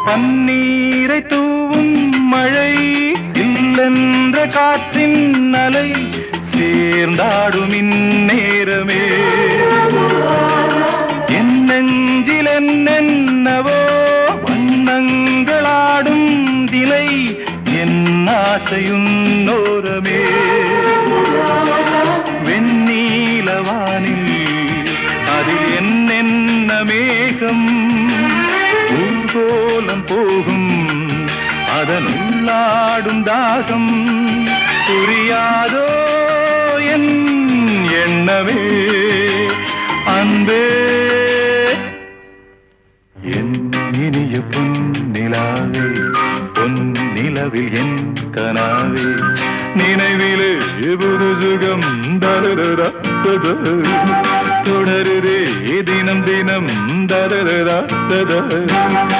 பன்னீரை தூவும் மழை இல்லென்ற காற்றின் அலை சேர்ந்தாடும் இந்நேரமே என் நெஞ்சில் என்னென்னவோ வண்ணங்களாடும் திலை என் ஆசையும் நோரமே வெண்ணீலவானில் அதில் என்னென்ன மேகம் ஊர்கோலம் போகும் அதனுள்ளாடும் தாகம் புரியாதோ என் எண்ணமே அன்பே என் இனிய பொன்னிலாவே பொன்னிலவில் என் கனாவே நினைவிலே புது சுகம் தொடருதே தினம் தினம்